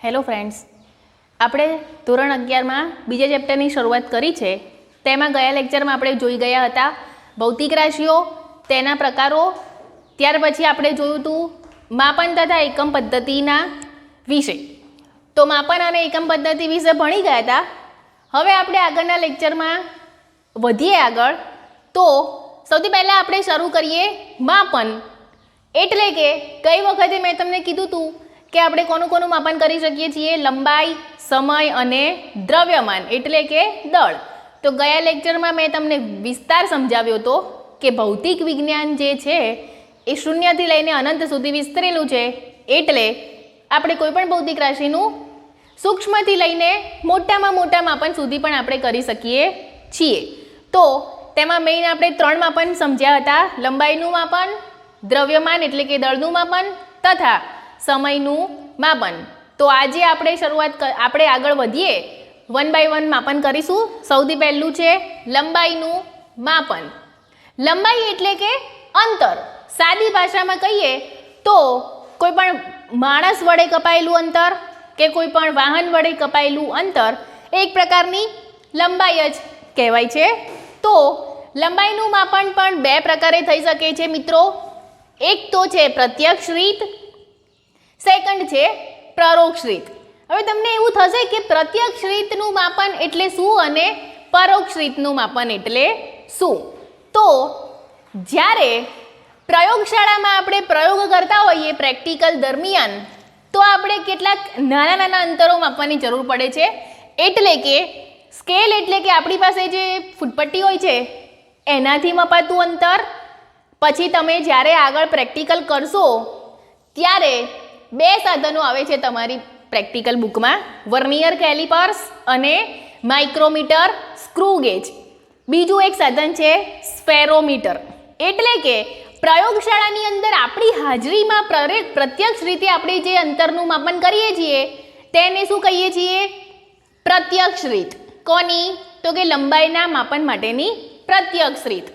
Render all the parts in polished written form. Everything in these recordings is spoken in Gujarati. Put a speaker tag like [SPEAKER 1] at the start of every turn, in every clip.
[SPEAKER 1] હેલો ફ્રેન્ડ્સ, આપણે ધોરણ 11માં બીજા ચેપ્ટરની શરૂઆત કરી છે. તેમાં ગયા લેક્ચરમાં આપણે જોઈ ગયા હતા ભૌતિક રાશિઓ, તેના પ્રકારો. ત્યાર પછી આપણે જોયું હતું માપન તથા એકમ પદ્ધતિના વિશે. તો માપન અને એકમ પદ્ધતિ વિશે ભણી ગયા હતા. હવે આપણે આગળના લેક્ચરમાં વધીએ આગળ. તો સૌથી પહેલાં આપણે શરૂ કરીએ માપન. એટલે કે ગઈ વખતે મેં તમને કીધું હતું કે આપણે કોનું માપન કરી શકીએ છીએ? લંબાઈ, સમય અને દ્રવ્યમાન એટલે કે દળ. તો ગયા લેક્ચરમાં મેં તમને વિસ્તાર સમજાવ્યો હતો કે ભૌતિક વિજ્ઞાન જે છે એ શૂન્યથી લઈને અનંત સુધી વિસ્તરેલું છે. એટલે આપણે કોઈપણ ભૌતિક રાશિનું સૂક્ષ્મથી લઈને મોટામાં મોટા માપન સુધી પણ આપણે કરી શકીએ છીએ. તો તેમાં મેઇન આપણે 3 માપન સમજ્યા હતા: લંબાઈનું માપન, દ્રવ્યમાન એટલે કે દળનું માપન તથા સમયનું માપન. તો આજે આપણે આગળ વધીએ, 1 by 1 માપન કરીશું. સૌથી પહેલું છે લંબાઈનું માપન. લંબાઈ એટલે કે અંતર. સાદી ભાષામાં કહીએ તો કોઈ પણ માણસ વડે કપાયેલું અંતર કે કોઈ પણ વાહન વડે કપાયેલું અંતર એક પ્રકારની લંબાઈ જ કહેવાય છે. તો લંબાઈનું માપન પણ 2 પ્રકારે થઈ શકે છે મિત્રો. એક તો છે પ્રત્યક્ષ રીત, સેકન્ડ છે પરોક્ષ રીત. હવે તમને એવું થશે કે પ્રત્યક્ષ રીતનું માપન એટલે શું અને પરોક્ષ રીતનું માપન એટલે શું? તો જ્યારે પ્રયોગશાળામાં આપણે પ્રયોગ કરતા હોઈએ પ્રેક્ટિકલ દરમિયાન, તો આપણે કેટલાક નાના અંતરો માપવાની જરૂર પડે છે. એટલે કે સ્કેલ એટલે કે આપણી પાસે જે ફૂટપટ્ટી હોય છે એનાથી મપાતું અંતર. પછી તમે જ્યારે આગળ પ્રેક્ટિકલ કરશો ત્યારે 2 સાધનો આવે છે તમારી પ્રેક્ટિકલ બુકમાં: વર્નિયર કેલિપર્સ અને માઇક્રોમીટર, સ્ક્રૂ ગેજ. બીજું એક સાધન છે સ્ફેરોમીટર. એટલે કે પ્રયોગશાળાની અંદર આપણી હાજરીમાં પ્રત્યક્ષ રીતે આપણે જે અંતરનું માપન કરીએ છીએ તેને શું કહીએ છીએ? પ્રત્યક્ષ રીત. કોની? તો કે લંબાઈના માપન માટેની પ્રત્યક્ષ રીત.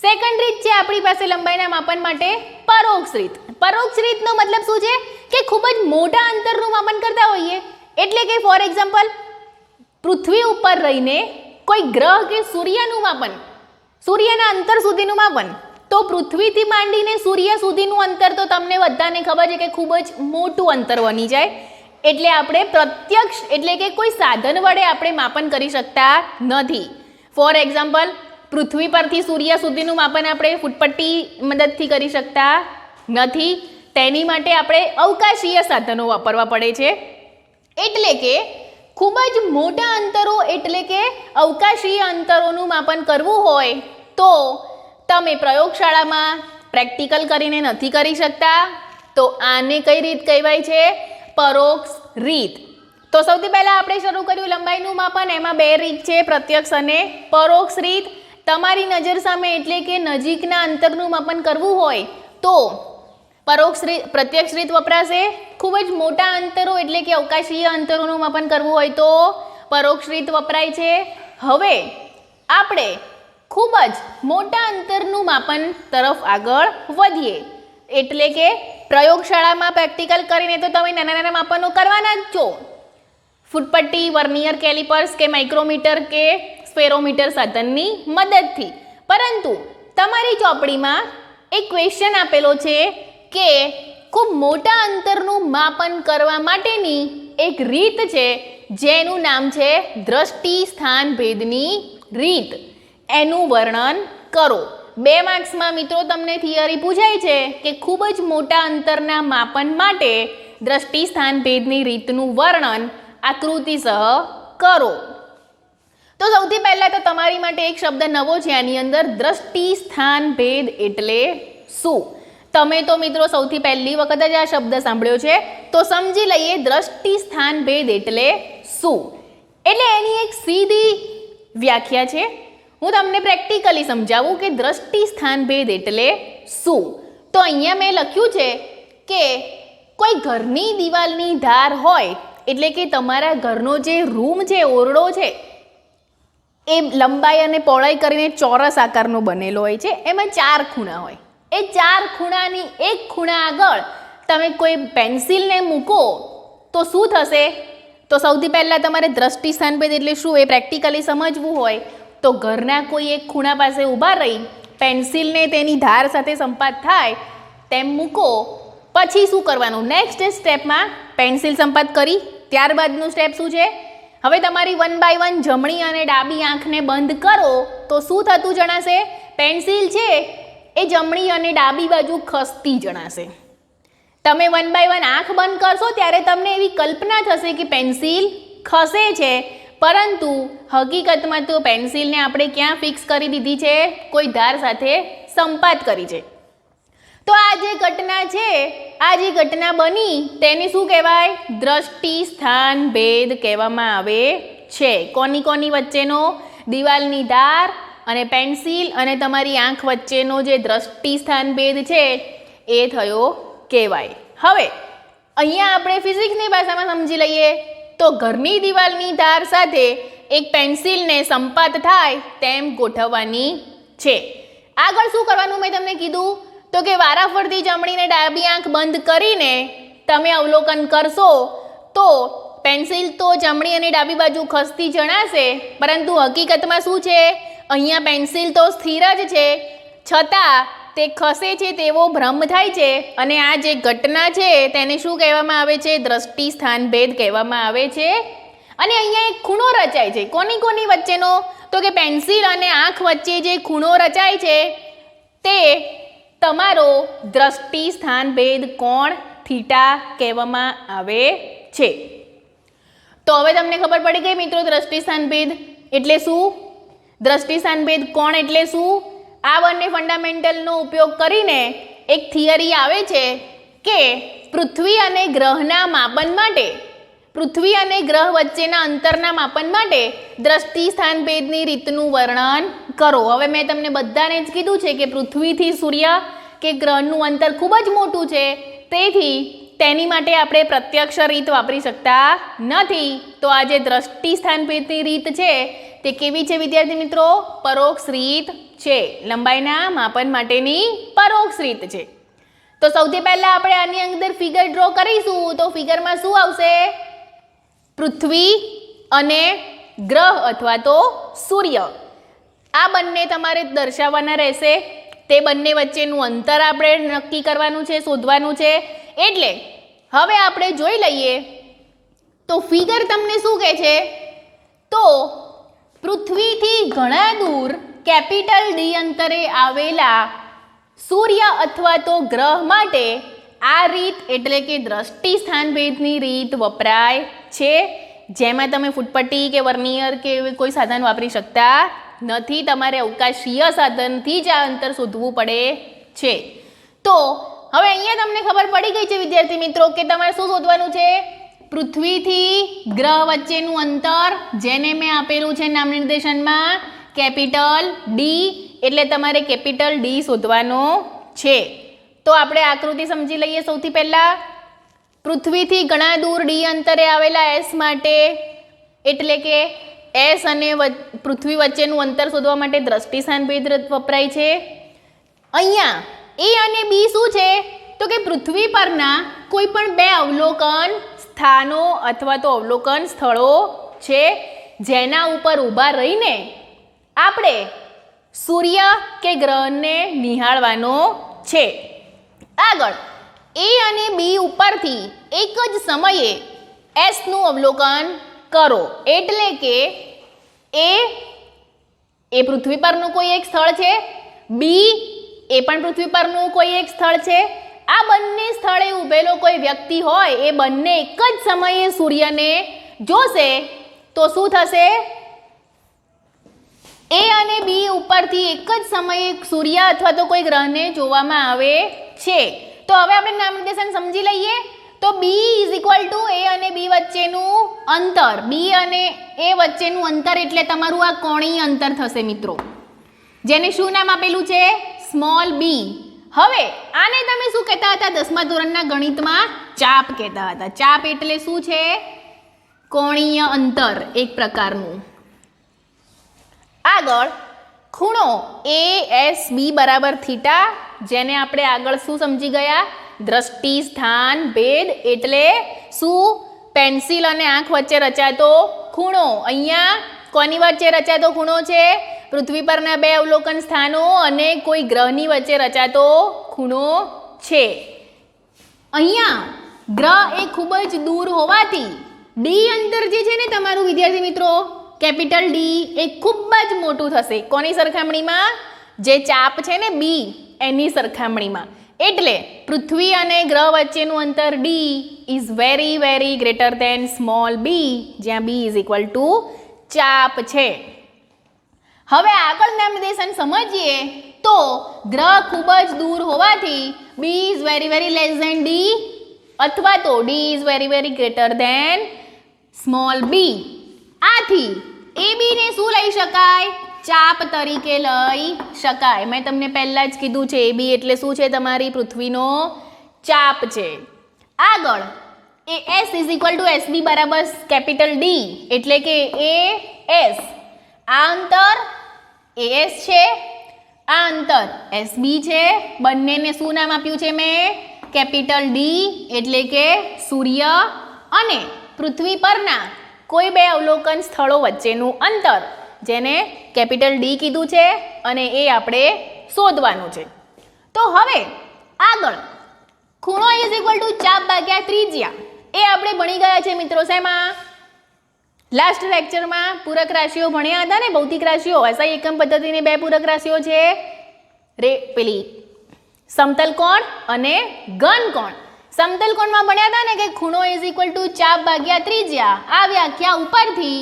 [SPEAKER 1] સેકન્ડ રીત છે આપણી પાસે લંબાઈના માપન માટે પરોક્ષ રીત. પરોક્ષ રીતનો મતલબ શું છે કે ખૂબ જ મોટા અંતરનું માપન કરતા હોઈએ. એટલે કે ફોર એક્ઝામ્પલ પૃથ્વી ઉપર રહીને કોઈ ગ્રહ કે સૂર્યનું માપન, સૂર્યના અંતર સુધીનું માપન. તો પૃથ્વીથી માંડીને સૂર્ય સુધીનું અંતર તો તમને બધાને ખબર છે કે ખૂબ જ મોટું અંતર બની જાય. એટલે આપણે પ્રત્યક્ષ એટલે કે કોઈ સાધન વડે આપણે માપન કરી શકતા નથી. ફોર એક્ઝામ્પલ પૃથ્વી પરથી સૂર્ય સુધીનું માપન આપણે ફૂટપટ્ટી મદદથી કરી શકતા નથી. તેની માટે આપણે અવકાશીય સાધનો વાપરવા પડે છે. એટલે કે ખૂબ જ મોટા અંતરો એટલે કે અવકાશીય અંતરોનું માપન કરવું હોય તો તમે પ્રયોગશાળામાં પ્રેક્ટિકલ કરીને નથી કરી શકતા. તો આને કઈ રીત કહેવાય છે? પરોક્ષ રીત. તો સૌથી પહેલાં આપણે શરૂ કર્યું લંબાઈનું માપન. એમાં 2 રીત છે, પ્રત્યક્ષ અને પરોક્ષ રીત. તમારી નજર સામે એટલે કે નજીકના અંતરનું માપન કરવું હોય તો પ્રત્યક્ષ રીત વપરાશે. ખૂબ જ મોટા અંતરો એટલે કે અવકાશીય અંતરોનું માપન કરવું હોય તો પરોક્ષ રીત વપરાય છે. હવે આપણે ખૂબ જ મોટા અંતરનું માપન તરફ આગળ વધીએ. એટલે કે પ્રયોગશાળામાં પ્રેક્ટિકલ કરીને તો તમે નાના માપનો કરવાના જ છો, ફૂટપટ્ટી, વર્નિયર કેલિપર્સ કે માઇક્રોમીટર કે સ્ફેરોમીટર સાધનની મદદથી. પરંતુ તમારી ચોપડીમાં એક ક્વેશ્ચન આપેલો છે કે ખૂબ મોટા અંતરનું માપન કરવા માટેની એક રીત છે જેનું નામ છે દ્રષ્ટિ સ્થાન ભેદની રીત. એનું વર્ણન કરો. 2 માર્ક્સમાં મિત્રો તમને થિયરી પૂછાય છે કે ખૂબ જ મોટા અંતરના માપન માટે દ્રષ્ટિ સ્થાન ભેદની રીતનું વર્ણન આકૃતિસહ કરો. તો સૌથી પહેલાં તો તમારી માટે એક શબ્દ નવો છે આની અંદર: દ્રષ્ટિ સ્થાન ભેદ એટલે શું? તમે તો મિત્રો સૌથી પહેલી વખત જ આ શબ્દ સાંભળ્યો છે. તો સમજી લઈએ દ્રષ્ટિ સ્થાન ભેદ એટલે શું. એટલે એની એક સીધી વ્યાખ્યા છે. હું તમને પ્રેક્ટિકલી સમજાવું કે દ્રષ્ટિ સ્થાન ભેદ એટલે શું. તો અહીંયા મેં લખ્યું છે કે કોઈ ઘરની દિવાલની ધાર હોય, એટલે કે તમારા ઘરનો જે રૂમ છે, ઓરડો છે, એ લંબાઈ અને પહોળાઈ કરીને ચોરસ આકારનો બનેલો હોય છે. એમાં 4 ખૂણા હોય. એ 4 ખૂણાની એક ખૂણા આગળ તમે કોઈ પેન્સિલને મૂકો તો શું થશે? તો સૌથી પહેલાં તમારે દ્રષ્ટિ સ્થાનભેદ એટલે શું એ પ્રેક્ટિકલી સમજવું હોય તો ઘરના કોઈ એક ખૂણા પાસે ઊભા રહી પેન્સિલને તેની ધાર સાથે સંપાત થાય તેમ મૂકો. પછી શું કરવાનું? નેક્સ્ટ સ્ટેપમાં પેન્સિલ સંપાત કરી ત્યારબાદનું સ્ટેપ શું છે? હવે તમારી 1 બાય 1 જમણી અને ડાબી આંખને બંધ કરો તો શું થતું જણાશે? પેન્સિલ છે એ જમણી અને ડાબી બાજુ ખસતી જણાશે. તમે 1 બાય 1 આંખ બંધ કરશો ત્યારે તમને એવી કલ્પના થશે કે પેન્સિલ ખસે છે, પરંતુ હકીકતમાં તો પેન્સિલને આપણે ક્યાં ફિક્સ કરી દીધી છે? કોઈ ધાર સાથે સંપાત કરી છે. તો આ જે ઘટના છે, આ જે ઘટના બની તેને શું કહેવાય? દ્રષ્ટિ સ્થાન ભેદ કહેવામાં આવે છે. કોની કોની વચ્ચેનો? દિવાલની ધાર અને પેન્સિલ અને તમારી આંખ વચ્ચેનો જે દ્રષ્ટિ સ્થાન ભેદ છે એ થયો કહેવાય. હવે અહીંયા આપણે ફિઝિક્સની ભાષામાં સમજી લઈએ તો ઘરની દિવાલની ધાર સાથે એક પેન્સિલને સંપાત થાય તેમ ગોઠવવાની છે. આગળ શું કરવાનું મેં તમને કીધું તો કે વારાફરતી જમણી અને ડાબી આંખ બંધ કરીને તમે અવલોકન કરશો તો પેન્સિલ તો જમણી અને ડાબી બાજુ ખસતી જણાશે, પરંતુ હકીકતમાં શું છે? અહીંયા પેન્સિલ તો સ્થિર જ છે, છતાં તે ખસે છે તેવો ભ્રમ થાય છે. અને આ જે ઘટના છે તેને શું કહેવામાં આવે છે? દ્રષ્ટિ સ્થાન ભેદ કહેવામાં આવે છે. અને અહીંયા એક ખૂણો રચાય છે. કોની કોની વચ્ચેનો? તો કે પેન્સિલ અને આંખ વચ્ચે જે ખૂણો રચાય છે તે તમારો દ્રષ્ટિ સ્થાન ભેદ કોણ થીટા કહેવામાં આવે છે. તો હવે તમને ખબર પડી ગઈ મિત્રો દ્રષ્ટિ સ્થાન ભેદ એટલે શું? દ્રષ્ટિ સ્થાન ભેદ કોણ એટલે શું? આ બંને ફંડામેન્ટલનો ઉપયોગ કરીને એક થિયરી આવે છે કે પૃથ્વી અને ગ્રહના માપન માટે, પૃથ્વી અને ગ્રહ વચ્ચેના અંતરના માપન માટે દ્રષ્ટિ સ્થાન ભેદની રીતનું વર્ણન કરો. હવે મેં તમને બધાને જ કીધું છે કે પૃથ્વીથી સૂર્ય કે ગ્રહનું અંતર ખૂબ જ મોટું છે, તેથી તેની માટે આપણે પ્રત્યક્ષ રીત વાપરી શકતા નથી. તો આ જે દ્રષ્ટિ સ્થાન ભેદની રીત છે તે કેવી છે વિદ્યાર્થી મિત્રો? પરોક્ષ રીત છે. લંબાઈના માપન માટેની પરોક્ષ રીત છે. તો સૌથી પહેલાં આપણે આની અંદર ફિગર ડ્રો કરીશું. તો ફિગરમાં શું આવશે? પૃથ્વી અને ગ્રહ અથવા તો સૂર્ય, આ બંને તમારે દર્શાવવાના રહેશે. તે બંને વચ્ચેનું અંતર આપણે નક્કી કરવાનું છે, શોધવાનું છે. એટલે હવે આપણે જોઈ લઈએ તો ફિગર તમને શું કહે છે? તો પૃથ્વીથી ઘણા દૂર કેપિટલ ડી અંતરે આવેલા સૂર્ય અથવા તો ગ્રહ માટે આ રીત એટલે કે દ્રષ્ટિ સ્થાન ભેદની રીત વપરાય છે, જેમાં તમે ફૂટપટ્ટી કે વર્નિયર કે કોઈ સાધન વાપરી શકતા નથી. તમારે અવકાશીય સાધનથી જ આ અંતર શોધવું પડે છે. તો હવે અહીંયા તમને ખબર પડી ગઈ છે વિદ્યાર્થી મિત્રો કે તમારે શું શોધવાનું છે? પૃથ્વીથી ગ્રહ વચ્ચેનું અંતર, જેને મેં આપેલું છે નામ નિર્દેશનમાં કેપિટલ ડી, એટલે તમારે કેપિટલ ડી શોધવાનો છે. તો આપણે આકૃતિ સમજી લઈએ. સૌથી પહેલાં પૃથ્વીથી ઘણા દૂર ડી અંતરે આવેલા એસ માટે, એટલે કે એસ અને પૃથ્વી વચ્ચેનું અંતર શોધવા માટે દ્રષ્ટિ સ્થાન ભેદ વપરાય છે. અહીંયા એ અને બી શું છે? તો કે પૃથ્વી પરના કોઈ પણ બે અવલોકન સ્થાનો અથવા તો અવલોકન સ્થળો છે જેના ઉપર ઊભા રહીને આપણે સૂર્ય કે ગ્રહને નિહાળવાનો છે. આગળ એ અને બી ઉપરથી એક જ સમયે એસનું અવલોકન કરો, એટલે કે એ પૃથ્વી પરનું કોઈ એક સ્થળ છે, બી એ પણ પૃથ્વી પરનું કોઈ એક સ્થળ છે. આ બંને સ્થળે ઊભેલો કોઈ વ્યક્તિ હોય એ બંને એક જ સમયે સૂર્યને જોશે તો શું થશે? એ અને બી ઉપરથી એક જ સમયે સૂર્ય અથવા તો કોઈ ગ્રહને જોવામાં આવે છે. તો હવે આપણે નામ નિર્દેશન સમજી લઈએ. તો બી ઇઝ ઇક્વલ ટુ એ અને બી વચ્ચેનું અંતર, બી અને એ વચ્ચેનું અંતર એટલે તમારું આ કોણીય અંતર થશે મિત્રો, જેને શું નામ આપેલું છે? Small B. હવે આને તમે શું કહેતા હતા? 10મા ધોરણના ગણિતમાં ચાપ કહેતા હતા. ચાપ એટલે શું છે? કોણીય અંતર એક પ્રકારનું. આગળ ખૂણો એ એસ બી બરાબર થીટા, જેને આપણે આગળ શું સમજી ગયા? દ્રષ્ટિ સ્થાન ભેદ એટલે શું? પેન્સિલ અને આંખ વચ્ચે રચાતો ખૂણો. અહીંયા કોની વચ્ચે રચાતો ખૂણો છે? પૃથ્વી પરના બે અવલોકન સ્થાનો અને કોઈ ગ્રહની વચ્ચે રચાતો ખૂણો છે. અહીંયા ગ્રહ એ ખૂબ જ દૂર હોવાથી ડી અંતર જે છે ને તમારું વિદ્યાર્થી મિત્રો, કેપિટલ ડી, એ ખૂબ જ મોટું થશે. કોની સરખામણીમાં? જે ચાપ છે ને બી એની સરખામણીમાં. એટલે પૃથ્વી અને ગ્રહ વચ્ચેનું અંતર D is very very greater than small B, જ્યાં બી ઇઝ ઇક્વલ ટુ ચાપ છે. હવે આગળ નામનિર્દેશન સમજીએ તો ગ્રહ ખૂબ જ દૂર હોવાથી B is very very less than D અથવા તો D is very very greater than small B. આથી એ બીને શું લઈ શકાય? ચાપ તરીકે લઈ શકાય. મેં તમને પહેલાં જ કીધું છે એ બી એટલે શું છે? તમારી પૃથ્વીનો ચાપ છે. આગળ એ S is equal to S B બરાબર કેપિટલ ડી, એટલે કે એ એસ, આ અંતર એ એસ છે, આ અંતર એસ બી છે. બંનેને શું નામ આપ્યું છે મેં? કેપિટલ ડી, એટલે કે સૂર્ય અને પૃથ્વી પરના કોઈ બે અવલોકન સ્થળો વચ્ચેનું અંતર, જેને કેપિટલ ડી કીધું છે અને એ આપણે શોધવાનું છે. તો હવે આગળ ખૂણો ઇઝ ઇક્વલ ટુ ચાપ ભાગ્યા ત્રિજ્યા, એ આપણે ભણી ગયા છે મિત્રો. શેમાં? લાસ્ટ લેક્ચરમાં પૂરક રાશિઓ ભણ્યા હતા ને, ભૌતિક રાશિઓ. એસઆઈ એકમ પદ્ધતિની બે પૂરક રાશિઓ છે, પેલી સમતલ કોણ અને ઘન કોણ. સમતલ કોણમાં ભણ્યા હતા ને કે ખૂણો ઇઝ ઇક્વલ ટુ ચાપ ભાગ્યા ત્રિજ્યા. આ વ્યાખ્યા ઉપરથી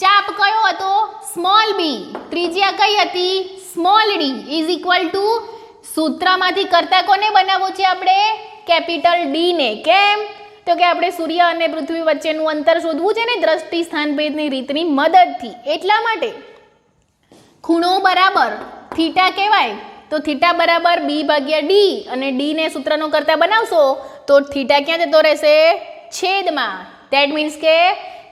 [SPEAKER 1] ચાપ કયો હતો? Small B. ત્રિજ્યા કઈ હતી? Small D is equal to સૂત્રમાંથી કરતા કોને બનાવવું છે આપણે? કેપિટલ ડી ને. કેમ? તો કે આપણે સૂર્ય અને પૃથ્વી વચ્ચેનું અંતર શોધવું છે ને દ્રષ્ટિ સ્થાનભેદની રીતની મદદથી. એટલા માટે ખૂણો બરાબર થીટા કહેવાય. તો થીટા બરાબર બી ભાગ્યા ડી, અને ડીને સૂત્રનો કરતા બનાવશો તો થીટા ક્યાં જતો રહેશે? છેદમાં. ધેટ મીન્સ કે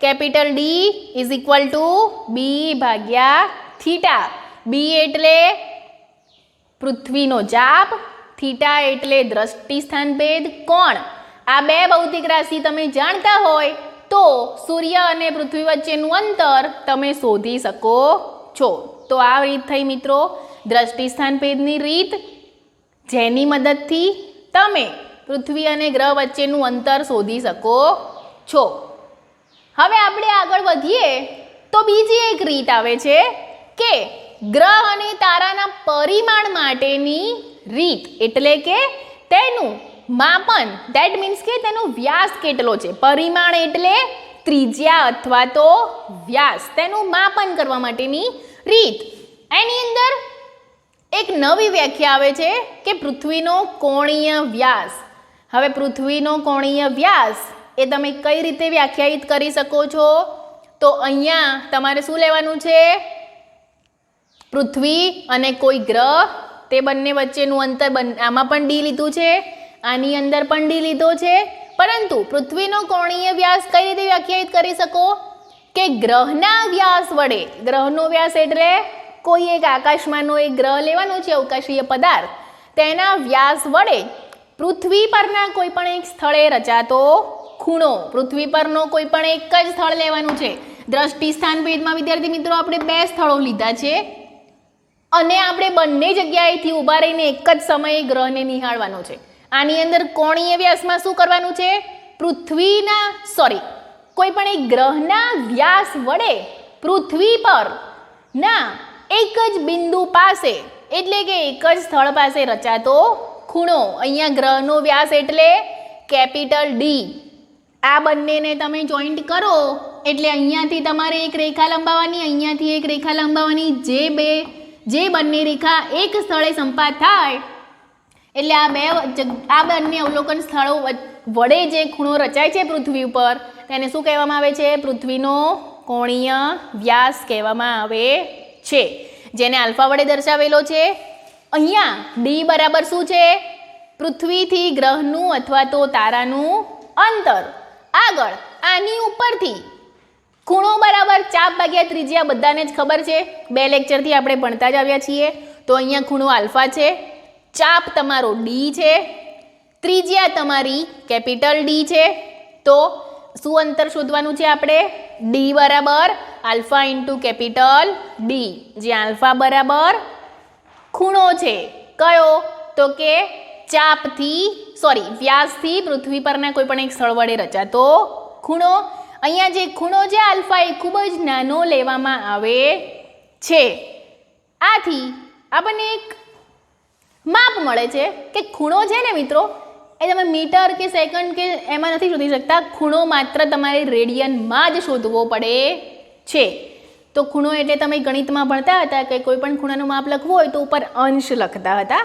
[SPEAKER 1] capital D is equal to B ભાગ્યા થીટા. બી એટલે પૃથ્વીનો ચાપ, થીટા એટલે દ્રષ્ટિ સ્થાનભેદ કોણ. આ બે ભૌતિક રાશિ તમે જાણતા હોય તો સૂર્ય અને પૃથ્વી વચ્ચેનું અંતર તમે શોધી શકો છો. તો આ રીત થઈ મિત્રો દ્રષ્ટિ સ્થાનભેદની રીત, જેની મદદથી તમે પૃથ્વી અને ગ્રહ વચ્ચેનું અંતર શોધી શકો છો. હવે આપણે આગળ વધીએ તો બીજી એક રીત આવે છે કે ગ્રહ અને તારાના પરિમાણ માટેની રીત, એટલે કે તેનું માપન. ધેટ મીન્સ કે તેનો વ્યાસ કેટલો છે. પરિમાણ એટલે ત્રિજ્યા અથવા તો વ્યાસ, તેનું માપન કરવા માટેની રીત. એની અંદર એક નવી વ્યાખ્યા આવે છે કે પૃથ્વીનો કોણીય વ્યાસ. હવે પૃથ્વીનો કોણીય વ્યાસ એ તમે કઈ રીતે વ્યાખ્યાયિત કરી શકો છો? તો અહીંયા તમારે શું લેવાનું છે? પૃથ્વી અને કોઈ ગ્રહ, તે બંને વચ્ચેનું અંતર, આમાં પણ ડી લીધું છે, આની અંદર પણ ડી લીધો છે. પરંતુ પૃથ્વીનો કોણીય વ્યાસ કઈ રીતે વ્યાખ્યાયિત કરી શકો? કે ગ્રહના વ્યાસ વડે. ગ્રહનો વ્યાસ એટલે કોઈ એક આકાશમાંનો એક ગ્રહ લેવાનો છે, અવકાશીય પદાર્થ, તેના વ્યાસ વડે પૃથ્વી પરના કોઈ પણ એક સ્થળે રચાતો ખૂણો. પૃથ્વી પરનો કોઈ પણ એક જ સ્થળ લેવાનું છે. દ્રષ્ટિ સ્થાનભેદમાં વિદ્યાર્થી મિત્રો આપણે બે સ્થળો લીધા છે અને આપણે બંને જગ્યાએથી ઊભા રહીને એક જ સમયે ગ્રહને નિહાળવાનો છે. આની અંદર કોણીય વ્યાસમાં શું કરવાનું છે? કોઈ પણ એક ગ્રહના વ્યાસ વડે પૃથ્વી પર ના એક જ બિંદુ પાસે, એટલે કે એક જ સ્થળ પાસે રચાતો ખૂણો. અહીંયા ગ્રહનો વ્યાસ એટલે કેપિટલ ડી. આ બંનેને તમે જોઈન્ટ કરો એટલે અહીંયાથી તમારે એક રેખા લંબાવવાની, અહીંયાથી એક રેખા લંબાવવાની. જે બંને રેખા એક સ્થળે સંપાત થાય એટલે આ બંને અવલોકન સ્થળો વડે જે ખૂણો રચાય છે પૃથ્વી ઉપર, તેને શું કહેવામાં આવે છે? પૃથ્વીનો કોણીય વ્યાસ કહેવામાં આવે છે, જેને આલ્ફા વડે દર્શાવેલો છે. અહીંયા ડી બરાબર શું છે? પૃથ્વીથી ગ્રહનું અથવા તો તારાનું અંતર. આગળ આની ઉપરથી ખૂણો બરાબર ચાપ ભાગ્યા ત્રિજ્યા, બધાને જ ખબર છે, 2 લેક્ચરથી આપણે ભણતા જ આવ્યા છીએ. તો અહીંયા ખૂણો આલ્ફા છે, ચાપ તમારો ડી છે, ત્રિજ્યા તમારી કેપિટલ ડી છે. તો શું અંતર શોધવાનું છે આપણે? ડી બરાબર આલ્ફા ઇન્ટુ કેપિટલ ડી, જ્યાં આલ્ફા બરાબર ખૂણો છે કયો? તો કે વ્યાસથી પૃથ્વી પરના કોઈ પણ એક સ્થળ વડે રચાતો ખૂણો. અહીંયા જે ખૂણો છે આલ્ફા એ ખૂબ જ નાનો લેવામાં આવે છે. આથી આપણને એક માપ મળે છે કે ખૂણો છે ને મિત્રો એ તમે મીટર કે સેકન્ડ કે એમાં નથી શોધી શકતા. ખૂણો માત્ર તમારે રેડિયનમાં જ શોધવો પડે છે. તો ખૂણો એટલે તમે ગણિતમાં ભણતા હતા કે કોઈ પણ ખૂણાનું માપ લખવું હોય તો ઉપર અંશ લખતા હતા.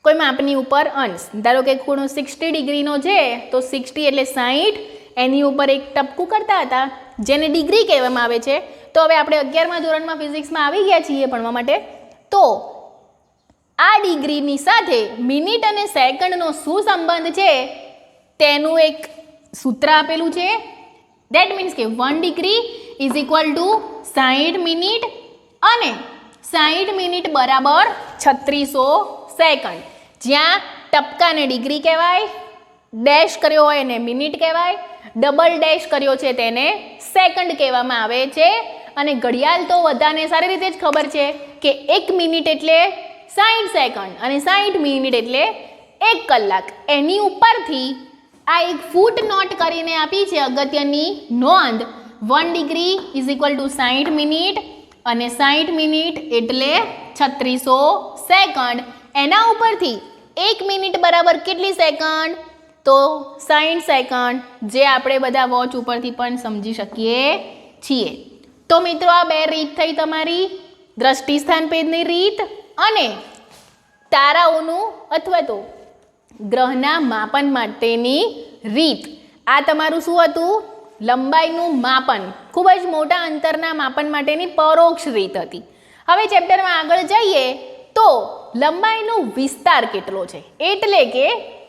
[SPEAKER 1] કોઈ માપની ઉપર અંશ, ધારો કે ખૂણો 60 ડિગ્રીનો છે તો 60 એટલે 60, એની ઉપર એક ટપકું કરતા હતા જેને ડિગ્રી કહેવામાં આવે છે. તો હવે આપણે 11મા ધોરણમાં ફિઝિક્સમાં આવી ગયા છીએ ભણવા માટે. તો આ ડિગ્રીની સાથે મિનિટ અને સેકન્ડનો શું સંબંધ છે તેનું એક સૂત્ર આપેલું છે. દેટ મીન્સ કે 1 degree is equal two 60 minute અને 60 મિનિટ બરાબર 3600 સેકન્ડ. જ્યાં ટપકાને ડિગ્રી કહેવાય, ડેશ કર્યો હોય એને મિનિટ કહેવાય, ડબલ ડેશ કર્યો છે તેને સેકન્ડ કહેવામાં આવે છે. અને ઘડિયાળ તો બધાને સારી રીતે જ ખબર છે કે 1 મિનિટ એટલે 60 સેકન્ડ અને 60 મિનિટ એટલે 1 કલાક. એની ઉપરથી આ એક ફૂટ નોટ કરીને આપી છે અગત્યની નોંધ. 1 degree is equal two 60 minute અને 60 મિનિટ એટલે 3600 સેકન્ડ. એના ઉપરથી 1 મિનિટ બરાબર કેટલી સેકન્ડ? તો 60 સેકન્ડ, જે આપણે બધા વોચ ઉપરથી પણ સમજી શકીએ છીએ. તો મિત્રો આ બે રીત થઈ તમારી દ્રષ્ટિસ્થાન ભેદની રીત અને તારાઓનું અથવા તો ગ્રહના માપન માટેની રીત. આ તમારું શું હતું? લંબાઈનું માપન, ખૂબ જ મોટા અંતરના માપન માટેની પરોક્ષ રીત હતી. હવે ચેપ્ટરમાં આગળ જઈએ તો લંબાઈનો વિસ્તાર કેટલો છે, એટલે કે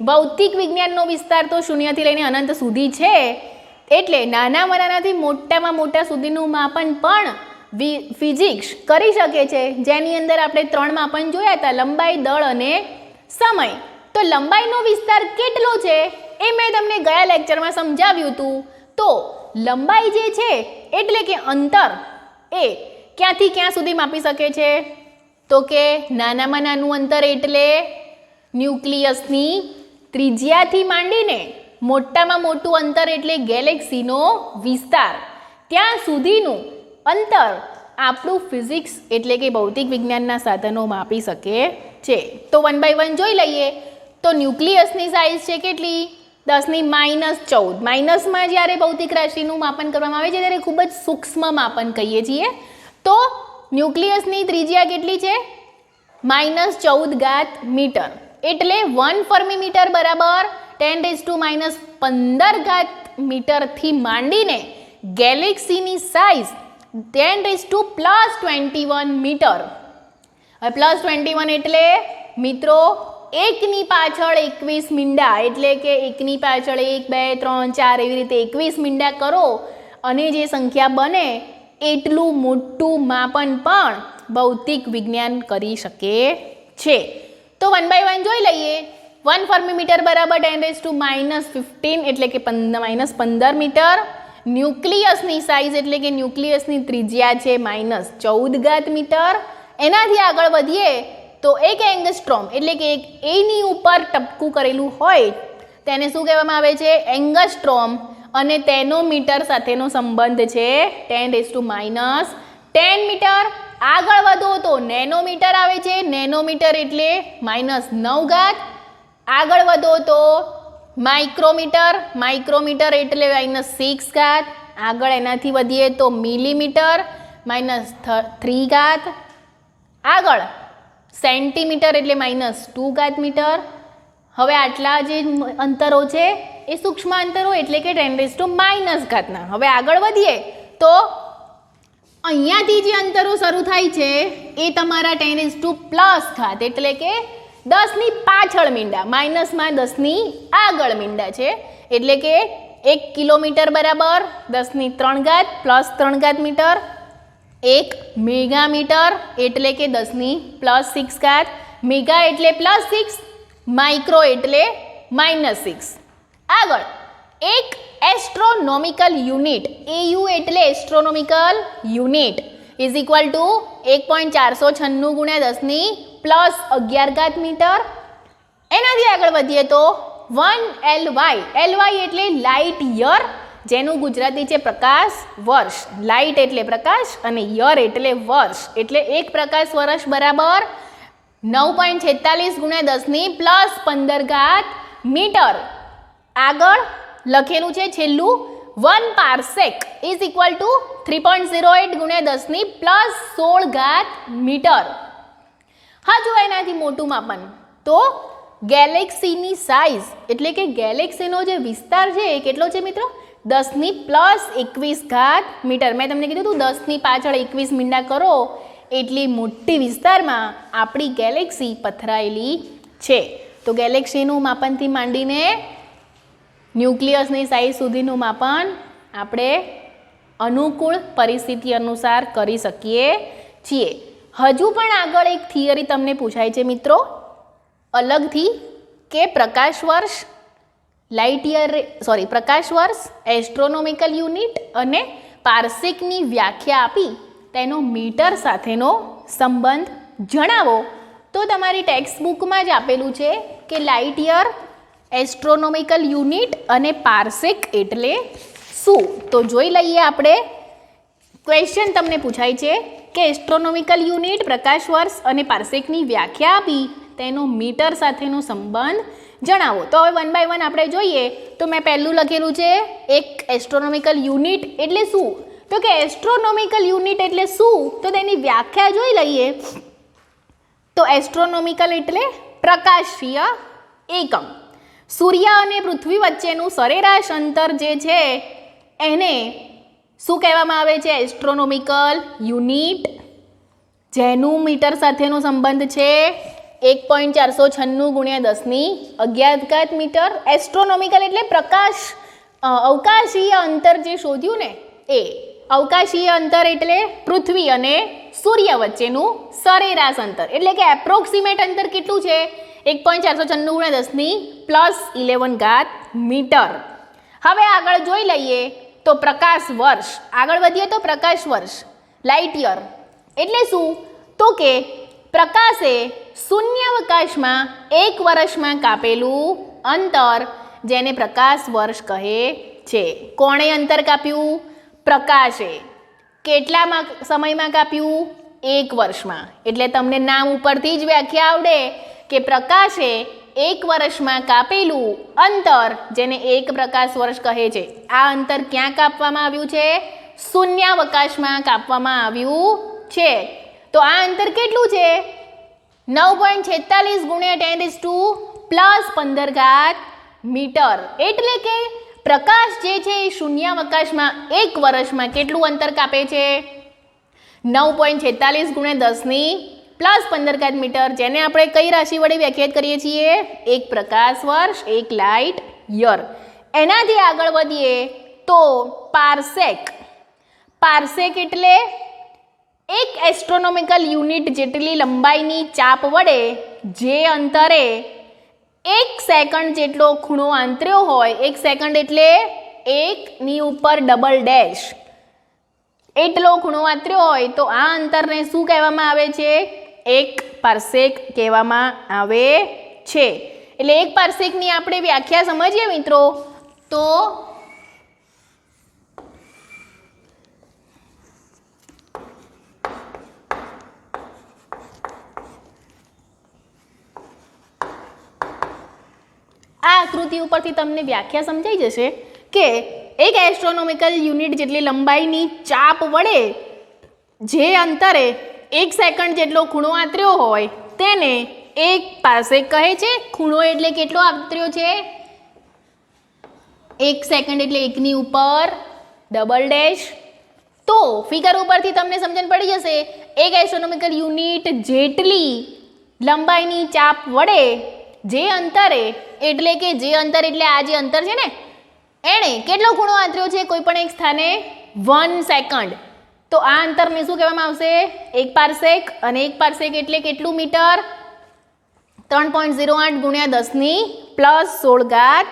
[SPEAKER 1] ભૌતિક વિજ્ઞાનનો વિસ્તાર તો શૂન્યથી લઈને અનંત સુધી છે. એટલે નાનામાં નાનાથી મોટામાં મોટા સુધીનું માપન પણ ફિઝિક્સ કરી શકે છે. જેની અંદર આપણે 3 માપન જોયા હતા, લંબાઈ, દળ અને સમય. તો લંબાઈનો વિસ્તાર કેટલો છે એ મેં તમને ગયા લેક્ચરમાં સમજાવ્યું હતું. તો લંબાઈ જે છે એટલે કે અંતર એ ક્યાંથી ક્યાં સુધી માપી શકે છે? તો કે નાનામાં નાનું અંતર એટલે ન્યુક્લિયસની ત્રિજ્યાથી માંડીને મોટામાં મોટું અંતર એટલે ગેલેક્સીનો વિસ્તાર, ત્યાં સુધીનું અંતર આપણું ફિઝિક્સ એટલે કે ભૌતિક વિજ્ઞાનના સાધનો માપી શકે છે. તો 1 by 1 જોઈ લઈએ. તો ન્યુક્લિયસની સાઇઝ છે કેટલી? 10⁻14. માઇનસમાં જ્યારે ભૌતિક રાશિનું માપન કરવામાં આવે છે ત્યારે ખૂબ જ સૂક્ષ્મ માપન કહીએ છીએ. તો ન્યુક્લિયસની ત્રિજ્યા કેટલી છે? -14 મીટર. એટલે 1 ફર્મીમીટર બરાબર 10⁻15 મીટરથી માંડીને ગેલેક્સીની સાઇઝ 10⁻+21 મીટર. હવે +21 એટલે મિત્રો 1ની પાછળ 21 મીંડા, એટલે કે 1ની પાછળ 1, 2, 3, 4 એવી રીતે 21 મીંડા કરો અને જે સંખ્યા બને એટલું મોટું માપન પણ ભૌતિક વિજ્ઞાન કરી શકે છે. તો 1 by 1 જોઈ લઈએ. 1 ફર્મીમીટર બરાબર 10⁻15 એટલે કે -15 મીટર. ન્યુક્લિયસની સાઇઝ એટલે કે ન્યુક્લિયસની ત્રિજ્યા છે -14 મીટર. એનાથી આગળ વધીએ તો એક એંગસ્ટ્રોમ એટલે કે એક એની ઉપર ટપકું કરેલું હોય તેને શું કહેવામાં આવે છે? એંગસ્ટ્રોમ. અને તેનો મીટર સાથેનો સંબંધ છે 10⁻10 મીટર. આગળ વધો તો નેનોમીટર આવે છે. નેનોમીટર એટલે -9. આગળ વધો તો માઇક્રોમીટર. માઇક્રોમીટર એટલે -6. આગળ એનાથી વધીએ તો મિલીમીટર -3. આગળ સેન્ટીમીટર એટલે -2 મીટર. હવે આટલા જે અંતરો છે એ સૂક્ષ્મ અંતરો એટલે કે 10⁻⁻. હવે આગળ વધીએ તો અહીંયાથી જે અંતરો શરૂ થાય છે એ તમારા 10⁻+ એટલે કે 10ની પાછળ મીંડા, માઇનસમાં 10ની આગળ મીંડા છે. એટલે કે 1 કિલોમીટર બરાબર 10⁻³ + 3 મીટર. 1 મેગામીટર એટલે કે 10⁻+6. મેગા એટલે +6, માઇક્રો એટલે -6. આગળ એક એસ્ટ્રોનોમિકલ યુનિટ, AU એટલે astronomical unit is equal two 1.496 ગુણ્યા 10 પ્લસ 11 મીટર. એનાથી આગળ વધીએ તો 1 LY એટલે લાઇટ યર, જેનું ગુજરાતી છે પ્રકાશ વર્ષ. લાઇટ એટલે પ્રકાશ અને યર એટલે વર્ષ, એટલે એક પ્રકાશ વર્ષ બરાબર 9.46 ગુણ્યા 10 પ્લસ 15 મીટર. આગળ લખેલું છે છેલ્લું 1 પાર્સેક ઇઝ ઇક્વલ ટુ 3.08 ગુણ્યા 10 પ્લસ 16 મીટર. હજુ એનાથી મોટું માપન તો ગેલેક્સીની સાઇઝ એટલે કે ગેલેક્સીનો જે વિસ્તાર છે એ કેટલો છે મિત્રો? 10 પ્લસ 21 મીટર. મેં તમને કીધું હતું 10 પાછળ 21 મીંડા કરો એટલી મોટી વિસ્તારમાં આપણી ગેલેક્સી પથરાયેલી છે. તો ગેલેક્સીનું માપનથી માંડીને ન્યુક્લિયસની સાઇઝ સુધીનું માપન આપણે અનુકૂળ પરિસ્થિતિ અનુસાર કરી શકીએ છીએ. હજુ પણ આગળ એક થિયરી તમને પૂછાય છે મિત્રો અલગથી કે પ્રકાશ વર્ષ, પ્રકાશ વર્ષ, એસ્ટ્રોનોમિકલ યુનિટ અને પાર્સેકની વ્યાખ્યા આપી તેનો મીટર સાથેનો સંબંધ જણાવો. તો તમારી ટેક્સ્ટ બુકમાં જ આપેલું છે કે લાઇટ યર, એસ્ટ્રોનોમિકલ યુનિટ અને પાર્સેક એટલે શું? તો જોઈ લઈએ આપણે. ક્વેશ્ચન તમને પૂછાય છે કે એસ્ટ્રોનોમિકલ યુનિટ, પ્રકાશ વર્ષ અને પાર્સેકની વ્યાખ્યા આપી તેનો મીટર સાથેનો સંબંધ જણાવો. તો હવે 1 by 1 આપણે જોઈએ. તો મેં પહેલું લખેલું છે એક એસ્ટ્રોનોમિકલ યુનિટ એટલે શું? તો કે એસ્ટ્રોનોમિકલ યુનિટ એટલે શું? તો તેની વ્યાખ્યા જોઈ લઈએ. તો એસ્ટ્રોનોમિકલ એટલે પ્રકાશીય એકમ. સૂર્ય અને પૃથ્વી વચ્ચેનું સરેરાશ અંતર જે છે એને શું કહેવામાં આવે છે? એસ્ટ્રોનોમિકલ યુનિટ, જેનું મીટર સાથેનો સંબંધ છે 1.496 ગુણ્યા 10 મીટર. એસ્ટ્રોનોમિકલ એટલે પ્રકાશ અવકાશીય અંતર જે શોધ્યું ને એ. અવકાશીય અંતર એટલે પૃથ્વી અને સૂર્ય વચ્ચેનું સરેરાશ અંતર, એટલે કે એપ્રોક્સિમેટ અંતર કેટલું છે? 1.496 ગુણ્યા 10 પ્લસ 11 મીટર. હવે આગળ જોઈ લઈએ તો પ્રકાશ વર્ષ. આગળ વધીએ તો પ્રકાશ વર્ષ, લાઇટ યર એટલે શું? તો કે પ્રકાશે શૂન્યાવકાશમાં એક વર્ષમાં કાપેલું અંતર જેને પ્રકાશ વર્ષ કહે છે. કોણે અંતર કાપ્યું? પ્રકાશે. કેટલામાં સમયમાં કાપ્યું? એક વર્ષમાં. એટલે તમને નામ ઉપરથી જ વ્યાખ્યા આવડે કે પ્રકાશે એક વર્ષમાં કાપેલું અંતર જેને એક પ્રકાશ વર્ષ કહે છે. આ અંતર ક્યાં કાપવામાં આવ્યું છે? શૂન્યાવકાશમાં કાપવામાં આવ્યું છે. તો આ અંતર કેટલું છે? 9.46 ગુણ્યા 10 પ્લસ 15 મીટર. એટલે કે પ્રકાશ જે છે એ શૂન્યાવકાશમાં એક વર્ષમાં કેટલું અંતર કાપે છે? 9.46 ગુણ્યા 10 પ્લસ 15 મીટર, જેને આપણે કઈ રાશિ વડે વ્યાખ્યાયિત કરીએ છીએ? એક પ્રકાશ વર્ષ, એક લાઇટ યર. એનાથી આગળ વધીએ તો પાર્સેક. પાર્સેક એટલે એક એસ્ટ્રોનોમિકલ યુનિટ જેટલી લંબાઈની ચાપ વડે જે અંતરે 1 સેકન્ડ જેટલો ખૂણો આંતર્યો હોય. 1 સેકન્ડ એટલે 1 ઉપર ડબલ ડેશ એટલો ખૂણો આંતર્યો હોય તો આ અંતરને શું કહેવામાં આવે છે? એક પાર્સેક કહેવામાં આવે છે. એટલે એક પાર્સેકની આપણે વ્યાખ્યા સમજીએ મિત્રો તો આ આકૃતિ ઉપરથી તમને વ્યાખ્યા સમજાઈ જશે કે એક એસ્ટ્રોનોમિકલ યુનિટ જેટલી લંબાઈની ચાપ વડે જે અંતરે 1 સેકન્ડ જેટલો ખૂણો આંતર્યો હોય તેને એક પાર્સેક કહે છે. ખૂણો એટલે કેટલો આંતર્યો છે? 1 સેકન્ડ એટલે 1 ઉપર ડબલ ડેશ. તો ફિગર ઉપરથી તમને સમજણ પડી જશે એક એસ્ટ્રોનોમિકલ યુનિટ જેટલી લંબાઈની ચાપ વડે જે અંતરે એટલે કે જે અંતર એટલે આ જે અંતર છે ને એણે કેટલો ખૂણો આંતર્યો છે કોઈ પણ એક સ્થાને? 1 સેકન્ડ. તો આ અંતરને શું કહેવામાં આવશે? એક પાર્સેક. અને એક પાર્સેક એટલે કેટલું મીટર? 3.08 ગુણ્યા 10 પ્લસ 16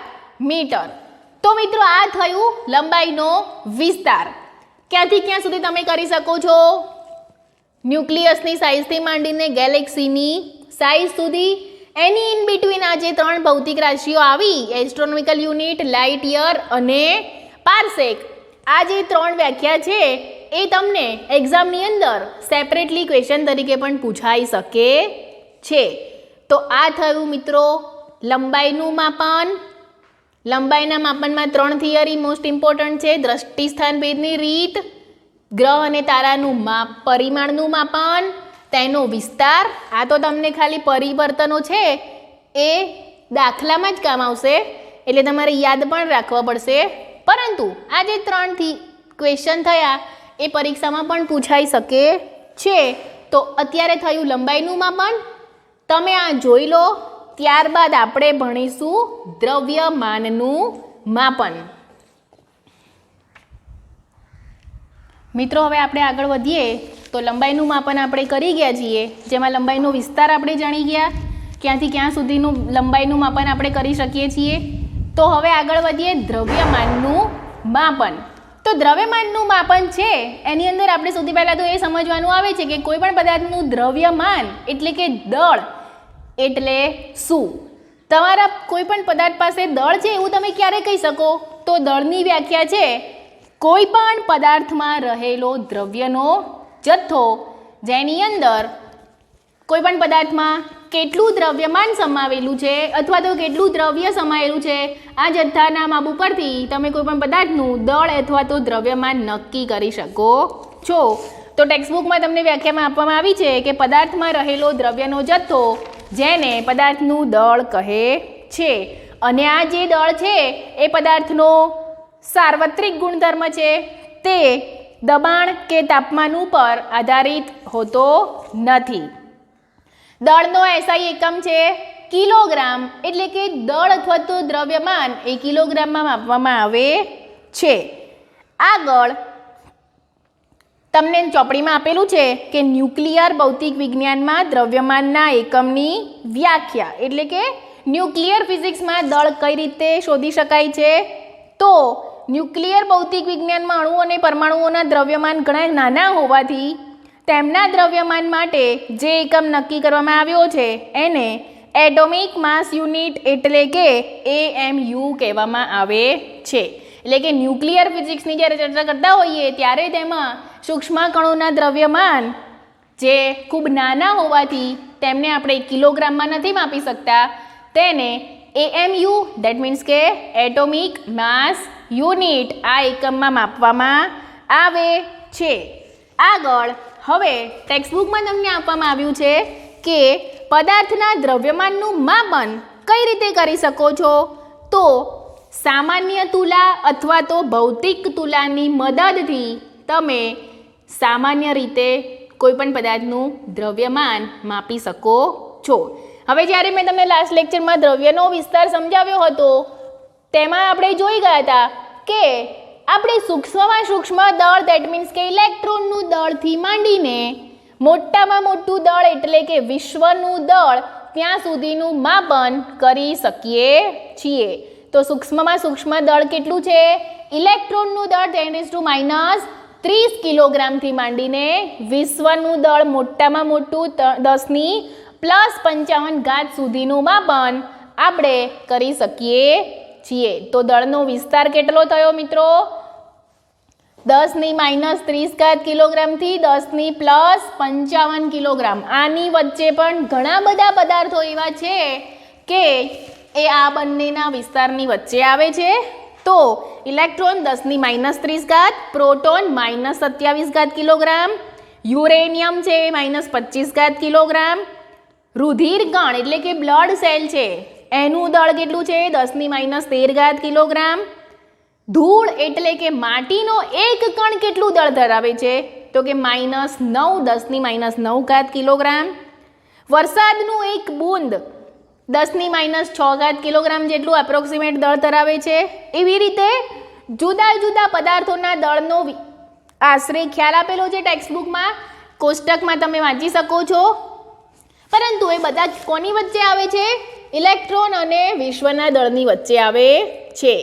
[SPEAKER 1] મીટર. તો મિત્રો આ થયું લંબાઈનો વિસ્તાર. ક્યાંથી ક્યાં સુધી તમે કરી શકો છો? ન્યુક્લિયસની સાઇઝથી માંડીને ગેલેક્સીની સાઇઝ સુધી, એની ઇન બિટવીન આ જે 3 ભૌતિક રાશિઓ આવી, એસ્ટ્રોનોમિકલ યુનિટ, લાઇટ યર અને પારસેક, આ જે 3 વ્યાખ્યા છે એ તમને એક્ઝામની અંદર સેપરેટલી ક્વેશ્ચન તરીકે પણ પૂછાઈ શકે છે. તો આ થયું મિત્રો લંબાઈનું માપન. લંબાઈના માપનમાં 3 થિયરી મોસ્ટ ઇમ્પોર્ટન્ટ છે. દ્રષ્ટિ સ્થાન ભેદની રીત, ગ્રહ અને તારાનું પરિમાણનું માપન, તેનો વિસ્તાર. આ તો તમને ખાલી પરિવર્તનો છે એ દાખલામાં જ કામ આવશે, એટલે તમારે યાદ પણ રાખવા પડશે. પરંતુ આ જે 3 ક્વેશ્ચન થયા એ પરીક્ષામાં પણ પૂછાઈ શકે છે. તો અત્યારે થયું લંબાઈનું માપન, તમે આ જોઈ લો. ત્યારબાદ આપણે ભણીશું દ્રવ્યમાનનું માપન. મિત્રો હવે આપણે આગળ વધીએ તો લંબાઈનું માપન આપણે કરી ગયા છીએ, જેમાં લંબાઈનો વિસ્તાર આપણે જાણી ગયા, ક્યાંથી ક્યાં સુધીનું લંબાઈનું માપન આપણે કરી શકીએ છીએ. તો હવે આગળ વધીએ દ્રવ્યમાનનું માપન. તો દ્રવ્યમાનનું માપન છે એની અંદર આપણે સૌથી પહેલાં તો એ સમજવાનું આવે છે કે કોઈ પણ પદાર્થનું દ્રવ્યમાન એટલે કે દળ એટલે શું. તમારા કોઈ પણ પદાર્થ પાસે દળ છે એવું તમે ક્યારે કહી શકો? તો દળની વ્યાખ્યા છે કોઈ પણ પદાર્થમાં રહેલો દ્રવ્યનો જથ્થો, જેની અંદર કોઈ પણ પદાર્થમાં કેટલું દ્રવ્યમાન સમાવેલું છે અથવા તો કેટલું દ્રવ્ય સમાયેલું છે, આ જથ્થાના માપ ઉપરથી તમે કોઈ પણ પદાર્થનું દળ અથવા તો દ્રવ્યમાન નક્કી કરી શકો છો. તો ટેક્સ્ટબુકમાં તમને વ્યાખ્યામાં આપવામાં આવી છે કે પદાર્થમાં રહેલો દ્રવ્યનો જથ્થો જેને પદાર્થનું દળ કહે છે. અને આ જે દળ છે એ પદાર્થનો સાર્વત્રિક ગુણધર્મ છે, તે દબાણ કે તાપમાન ઉપર આધારિત હોતો નથી. દળનો એસઆઈ એકમ છે કિલોગ્રામ, એટલે કે દળ અથવા તો દ્રવ્યમાન એ કિલોગ્રામમાં માપવામાં આવે છે. આગળ તમને ચોપડીમાં આપેલું છે કે ન્યુક્લિયર ભૌતિક વિજ્ઞાનમાં દ્રવ્યમાનના એકમની વ્યાખ્યા, એટલે કે ન્યુક્લિયર ફિઝિક્સમાં દળ કઈ રીતે શોધી શકાય છે. તો ન્યુક્લિયર ભૌતિક વિજ્ઞાનમાં અણુ અને પરમાણુઓના દ્રવ્યમાન ઘણા નાના હોવાથી તેમના દ્રવ્યમાન માટે જે એકમ નક્કી કરવામાં આવ્યો છે એને એટોમિક માસ યુનિટ એટલે કે AMU કહેવામાં આવે છે. એટલે કે ન્યુક્લિયર ફિઝિક્સની જ્યારે ચર્ચા કરતા હોઈએ ત્યારે તેમાં સૂક્ષ્મ કણોના દ્રવ્યમાન જે ખૂબ નાના હોવાથી તેમને આપણે કિલોગ્રામમાં નથી માપી શકતા, તેને AMU દેટ મીન્સ કે એટોમિક માસ યુનિટ આ એકમમાં માપવામાં આવે છે. આગળ હવે ટેક્સ્ટબુકમાં તમને આપવામાં આવ્યું છે કે પદાર્થના દ્રવ્યમાનનું માપન કઈ રીતે કરી શકો છો. તો સામાન્ય તુલા અથવા તો ભૌતિક તુલાની મદદથી તમે સામાન્ય રીતે કોઈપણ પદાર્થનું દ્રવ્યમાન માપી શકો છો. હવે જ્યારે મેં તમને લાસ્ટ લેક્ચરમાં દ્રવ્યનો વિસ્તાર સમજાવ્યો હતો તેમાં આપણે જોઈ ગયા હતા કે આપણે સૂક્ષ્મમાં સૂક્ષ્મ દળ દેટ મીન્સ કે ઇલેક્ટ્રોનનું દળથી માંડીને મોટામાં મોટું દળ એટલે કે વિશ્વનું દળ ત્યાં સુધીનું માપન કરી શકીએ છીએ. તો સૂક્ષ્મમાં સૂક્ષ્મ દળ કેટલું છે? ઇલેક્ટ્રોનનું દળ 10⁻³ કિલોગ્રામથી માંડીને વિશ્વનું દળ મોટામાં મોટું 10⁻55 સુધીનું માપન આપણે કરી શકીએ છીએ. તો દળનો વિસ્તાર કેટલો થયો મિત્રો? 10⁻³ કિલોગ્રામથી 10⁻55 કિલોગ્રામ. આની વચ્ચે પણ ઘણા બધા પદાર્થો એવા છે કે એ આ બંનેના વિસ્તારની વચ્ચે આવે છે. તો ઇલેક્ટ્રોન 10⁻³ પ્રોટોન -27 કિલોગ્રામ, યુરેનિયમ છે -25 કિલોગ્રામ, રુધિર કણ એટલે કે બ્લડ સેલ છે એનું દળ કેટલું છે? 10⁻13 કિલોગ્રામ. ધૂળ એટલે કે માટીનો એક કણ કેટલું દળ ધરાવે છે? તો કે -9 કિલોગ્રામ. વરસાદનું એક બૂંદ 10⁻6 કિલોગ્રામ જેટલું એપ્રોક્સિમેટ દળ ધરાવે છે. એવી રીતે જુદા જુદા પદાર્થોના દળનો આશરે ખ્યાલ આપેલો છે ટેક્સ્ટબુકમાં, કોષ્ટકમાં તમે વાંચી શકો છો. પરંતુ એ બધા કોની વચ્ચે આવે છે? ઇલેક્ટ્રોન અને વિશ્વના દળની વચ્ચે આવે છે.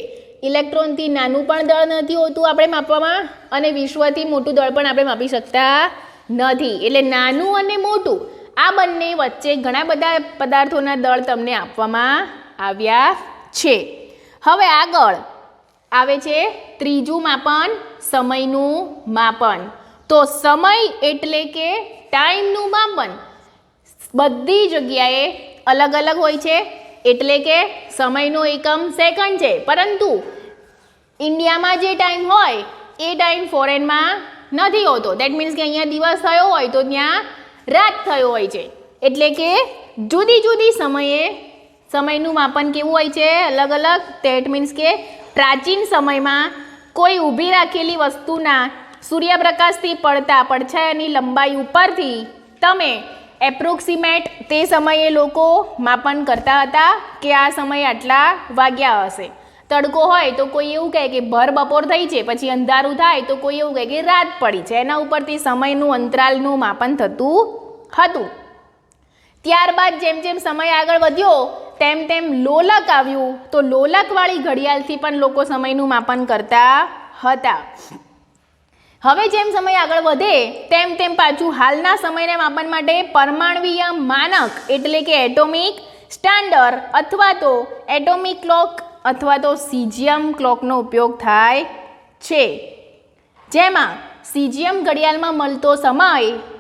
[SPEAKER 1] ઇલેક્ટ્રોનથી નાનું પણ દળ નથી હોતું આપણે માપવામાં, અને વિશ્વથી મોટું દળ પણ આપણે માપી શકતા નથી. એટલે નાનું અને મોટું આ બંને વચ્ચે ઘણા બધા પદાર્થોના દળ તમને આપવામાં આવ્યા છે. હવે આગળ આવે છે ત્રીજું માપન, સમયનું માપન. તો સમય એટલે કે ટાઈમનું માપન બધી જગ્યાએ અલગ અલગ હોય છે. એટલે કે સમયનો એકમ સેકન્ડ છે, પરંતુ ઇન્ડિયામાં જે ટાઈમ હોય એ ટાઈમ ફોરેનમાં નથી હોતો. દેટ મીન્સ કે અહીંયા દિવસ થયો હોય તો ત્યાં રાત થયો હોય છે. એટલે કે જુદી જુદી સમયે સમયનું માપન કેવું હોય છે? અલગ અલગ. દેટ મીન્સ કે પ્રાચીન સમયમાં કોઈ ઊભી રાખેલી વસ્તુના સૂર્યપ્રકાશથી પડતા પડછાયાની લંબાઈ ઉપરથી તમે એપ્રોક્સિમેટ તે સમયે લોકો માપન કરતા હતા કે આ સમયે આટલા વાગ્યા હશે. તડકો હોય તો કોઈ એવું કહે કે ભર બપોર થઈ છે, પછી અંધારું થાય તો કોઈ એવું કહે કે રાત પડી છે. એના ઉપરથી સમયનું અંતરાલનું માપન થતું હતું. ત્યારબાદ જેમ જેમ સમય આગળ વધ્યો તેમ તેમ લોલક આવ્યું, તો લોલકવાળી ઘડિયાળથી પણ લોકો સમયનું માપન કરતા હતા. હવે જેમ સમય આગળ વધે તેમ તેમ પાછું હાલના સમયના માપન માટે પરમાણ્વીય માનક એટલે કે એટોમિક સ્ટાન્ડર્ડ અથવા તો એટોમિક ક્લોક અથવા તો સીઝિયમ ક્લોકનો ઉપયોગ થાય છે. જેમાં સીઝિયમ ઘડિયાળમાં મળતો સમય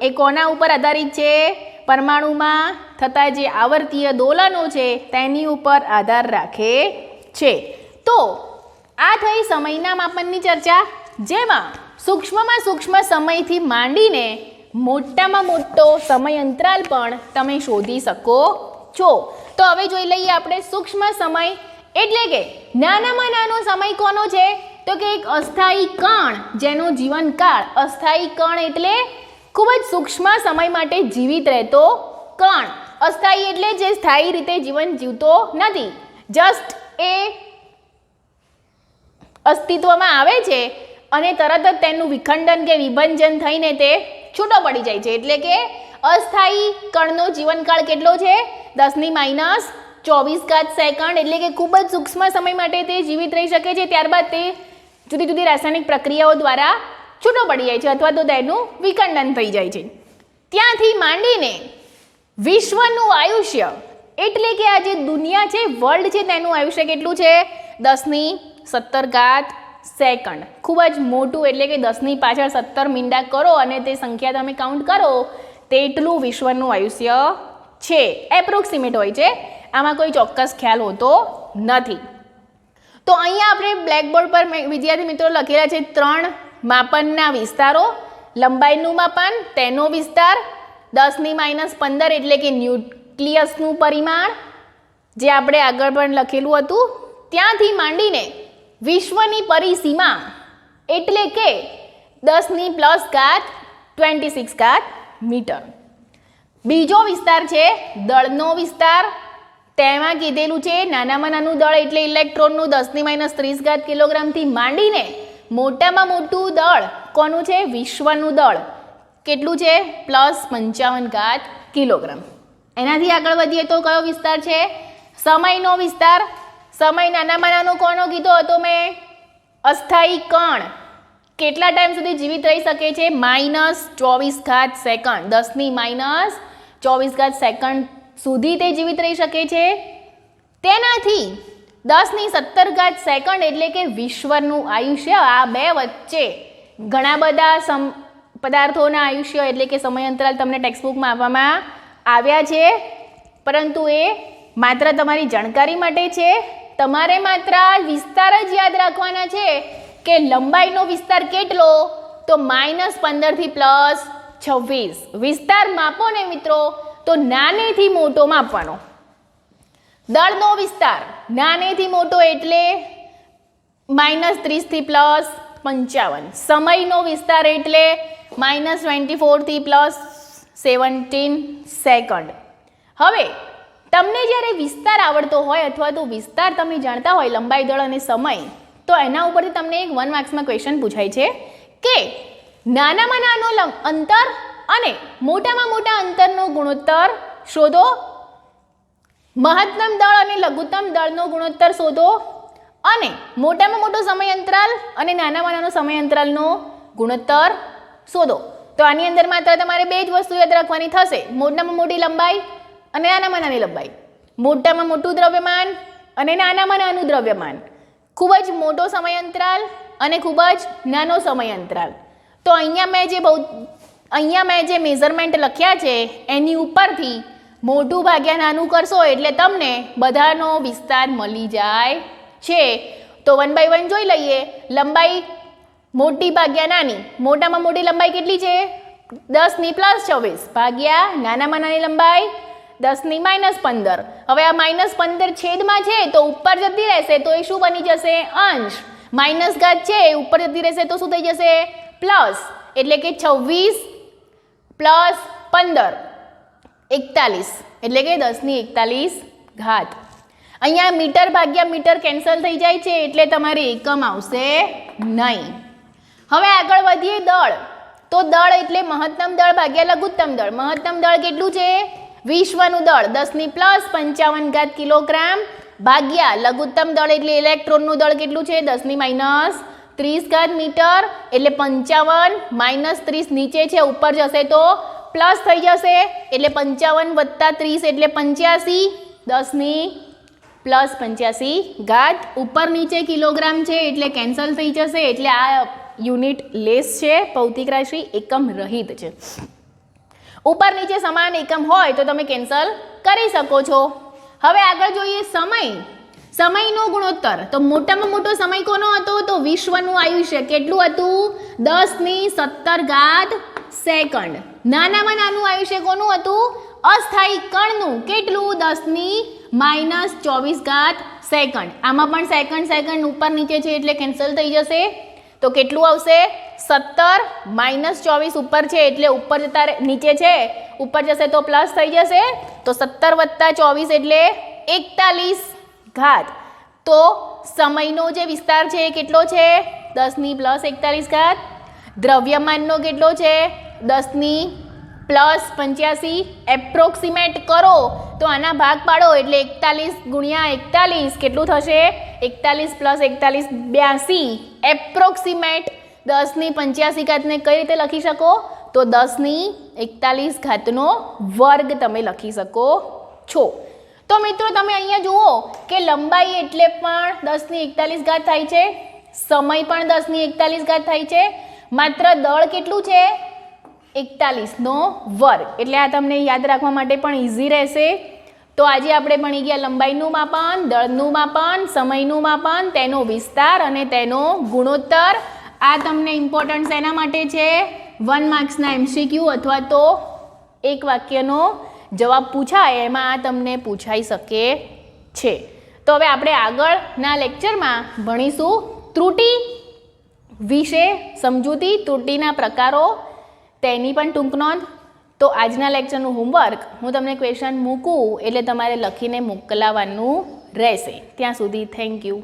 [SPEAKER 1] એ કોના ઉપર આધારિત છે? પરમાણુમાં થતા જે આવર્તીય દોલનો છે તેની ઉપર આધાર રાખે છે. તો આ થઈ સમયના માપનની ચર્ચા, જેમાં સૂક્ષ્મમાં સૂક્ષ્મ સમયથી માંડીને મોટામાં મોટો સમય અંતરાલ પણ તમે શોધી શકો છો. તો હવે જોઈ લઈએ આપણે સૂક્ષ્મ સમય એટલે કે નાનામાં નાનો સમય કોનો છે? તો કે એક અસ્થાયી કણ જેનો જીવનકાળ, અસ્થાયી કણ એટલે ખૂબ જ સૂક્ષ્મ સમય માટે જીવિત રહેતો કણ. અસ્થાયી એટલે જે સ્થાયી રીતે જીવન જીવતો નથી, જસ્ટ એ અસ્તિત્વમાં આવે છે અને તરત જ તેનું વિખંડન કે વિભંજન થઈને તે છૂટો પડી જાય છે. એટલે કે અસ્થાયી કણનો જીવનકાળ કેટલો છે? 10⁻²4 સેકન્ડ. એટલે કે ખૂબ જ સૂક્ષ્મ સમય માટે તે જીવિત રહી શકે છે. ત્યારબાદ તે જુદી જુદી રાસાયણિક પ્રક્રિયાઓ દ્વારા છૂટો પડી જાય છે અથવા તો તેનું વિખંડન થઈ જાય છે. ત્યાંથી માંડીને વિશ્વનું આયુષ્ય એટલે કે આ જે દુનિયા છે, વર્લ્ડ છે, તેનું આયુષ્ય કેટલું છે? 10⁻17 સેકન્ડ. ખૂબ જ મોટું. એટલે કે 10ની પાછળ 17 મીંડા કરો અને તે સંખ્યા તમે કાઉન્ટ કરો તેટલું વિશ્વનું આયુષ્ય છે. એપ્રોક્સિમેટ હોય છે, આમાં કોઈ ચોક્કસ ખ્યાલ હોતો નથી. તો અહીંયા આપણે બ્લેકબોર્ડ પર વિદ્યાર્થી મિત્રો લખેલા છે 3 માપનના વિસ્તારો. લંબાઈનું માપન, તેનો વિસ્તાર, 10⁻15 એટલે કે ન્યુક્લિયસનું પરિમાણ જે આપણે આગળ પણ લખેલું હતું. ત્યાંથી માંડીને વિશ્વની પરિસીમા એટલે કે 10⁻26 મીટર. બીજો વિસ્તાર છે દળનો વિસ્તાર. તેમાં કીધેલું છે નાનામાં નાનું દળ એટલે ઇલેક્ટ્રોનનું 10⁻30 કિલોગ્રામથી માંડીને મોટામાં મોટું દળ કોનું છે? વિશ્વનું દળ. કેટલું છે? +55 કિલોગ્રામ. એનાથી આગળ વધીએ તો કયો વિસ્તાર છે? સમયનો વિસ્તાર. સમય નાનામાં નાનો કોનો કીધો હતો મેં? અસ્થાયી કણ. કેટલા ટાઈમ સુધી જીવિત રહી શકે છે? -24 સેકન્ડ. 10⁻24 સેકન્ડ સુધી તે જીવિત રહી શકે છે. તેનાથી 10⁻17 સેકન્ડ એટલે કે વિશ્વનું આયુષ્ય. આ બે વચ્ચે ઘણા બધા પદાર્થોના આયુષ્ય એટલે કે સમય અંતરાલ તમને ટેક્સ્ટબુકમાં આપવામાં આવ્યા છે, પરંતુ એ માત્ર તમારી જાણકારી માટે છે. તમારે માત્ર વિસ્તાર જ યાદ રાખવાના છે કે લંબાઈનો વિસ્તાર કેટલો? તો -15 થી +26. વિસ્તાર માપો ને મિત્રો તો નાનેથી મોટો માપવાનો. દળનો વિસ્તાર નાનેથી મોટો એટલે -30 થી +55. સમયનો વિસ્તાર એટલે -24 થી +17 સેકન્ડ. હવે તમને જ્યારે વિસ્તાર આવડતો હોય અથવા તો વિસ્તાર તમે જાણતા હોય, લંબાઈ, દળ અને સમય, તો એના ઉપરથી તમને એક 1 માર્ક્સમાં ક્વેશ્ચન પૂછાય છે કે નાનામાં નાનો અંતર અને મોટામાં મોટા અંતરનો ગુણોત્તર શોધો. મહત્તમ દળ અને લઘુત્તમ દળનો ગુણોત્તર શોધો અને મોટામાં મોટો સમય અંતરાલ અને નાનામાં નાનો સમય અંતરાલનો ગુણોત્તર શોધો. તો આની અંદર માત્ર તમારે બે જ વસ્તુ યાદ રાખવાની થશે, મોટામાં મોટી લંબાઈ અને નાનામાં નાની લંબાઈ. મોટામાં મોટું દ્રવ્યમાન અને નાનામાં નાનું દ્રવ્યમાન, ખૂબ જ મોટો સમય અંતરાલ અને ખૂબ જ નાનો સમય અંતરાલ. તો અહીંયા મેં જે મેઝરમેન્ટ લખ્યા છે એની ઉપરથી મોટું ભાગ્યા નાનું કરશો એટલે તમને બધાનો વિસ્તાર મળી જાય છે. તો 1 by 1 જોઈ લઈએ. લંબાઈ મોટી ભાગ્યા નાની, મોટામાં મોટી લંબાઈ કેટલી છે? 10 ની +24 ભાગ્યા નાનામાં નાની લંબાઈ 10 ની -15. હવે આ -15 છેદમાં છે તો ઉપર જતી રહેશે તો એ શું બની જશે? અંશ. માઇનસ ઘાત છે એ ઉપર જતી રહેશે તો શું થઈ જશે? પ્લસ. એટલે કે 26 + 15 41, એટલે કે 10 ની 41 ઘાત. અહીંયા મીટર ભાગ્યા મીટર કેન્સલ થઈ જાય છે એટલે તમારે એકમ આવશે નહીં. હવે આગળ વધીએ દળ. તો દળ એટલે મહત્તમ દળ ભાગ્યા લઘુત્તમ દળ. મહત્તમ દળ કેટલું છે? વિશ્વનું દળ 10 ની +55 ઘાત કિલોગ્રામ ભાગ્યા લઘુત્તમ દળ એટલે ઇલેક્ટ્રોનનું દળ કેટલું છે? 10 ની -30 ઘાત મીટર. એટલે 55 -30 નીચે છે, ઉપર જશે તો પ્લસ થઈ જશે એટલે 55 + 30 એટલે 85. 10 ની +85 ઘાત. ઉપર નીચે કિલોગ્રામ છે એટલે કેન્સલ થઈ જશે, એટલે આ યુનિટ લેસ છે, ભૌતિક રાશિ એકમ રહિત છે. ઉપર નીચે સમાન એકમ હોય તો તમે કેન્સલ કરી શકો છો. હવે આગળ જોઈએ સમય. સમયનો ગુણોત્તર. તો મોટામાં મોટો સમય કોનો હતો? તો વિશ્વનું આયુષ્ય કેટલું હતું? 10 ની 17 ઘાત સેકન્ડ. નાનામાં નાનું આયુષ્ય કોનું હતું? અસ્થાયી કણનું. કેટલું? 10 ની -24 ઘાત સેકન્ડ. આમાં પણ સેકન્ડ ઉપર નીચે છે એટલે કેન્સલ થઈ જશે. તો કેટલું આવશે? 17 -24 ઉપર છે એટલે ઉપર જતા નીચે છે, ઉપર જશે તો પ્લસ થઈ જશે. તો 17 + 24 એટલે 41 ઘાત. તો સમયનો જે વિસ્તાર છે એ કેટલો છે? 10 ની +41 ઘાત. દ્રવ્યમાનનો કેટલો છે? 10 ની +85. એપ્રોક્સિમેટ કરો તો આના ભાગ પાડો એટલે 41 × 41 કેટલું થશે? 41 + 41 82. એપ્રોક્સિમેટ 10 ની 85 ઘાતને કઈ રીતે લખી શકો? તો 10 ની 41 ઘાતનો વર્ગ તમે લખી શકો છો. તો મિત્રો તમે અહીંયા જુઓ કે લંબાઈ એટલે પણ 10 ની 41 ઘાત થાય છે, સમય પણ 10 ની 41 ઘાત થાય છે, માત્ર દળ કેટલું છે? 41 નો વર્ગ. એટલે આ તમને યાદ રાખવા માટે પણ ઇઝી રહેશે. તો આજે આપણે ભણી ગયા લંબાઈનું માપન, દળનું માપન, સમયનું માપન, તેનો વિસ્તાર અને તેનો ગુણોત્તર. આ તમને ઇમ્પોર્ટન્ટ શેના માટે છે? 1 માર્ક્સના MCQ અથવા તો એક વાક્યનો જવાબ પૂછાય એમાં આ તમને પૂછાઈ શકે છે. તો હવે આપણે આગળના લેક્ચરમાં ભણીશું ત્રુટિ વિશે, સમજૂતી, ત્રુટિના પ્રકારો, તેની પણ ટૂંક નોંધ. તો આજના લેક્ચરનું હોમવર્ક હું તમને ક્વેશ્ચન મૂકું એટલે તમારે લખીને મોકલાવવાનું રહેશે. ત્યાં સુધી થેન્ક યુ.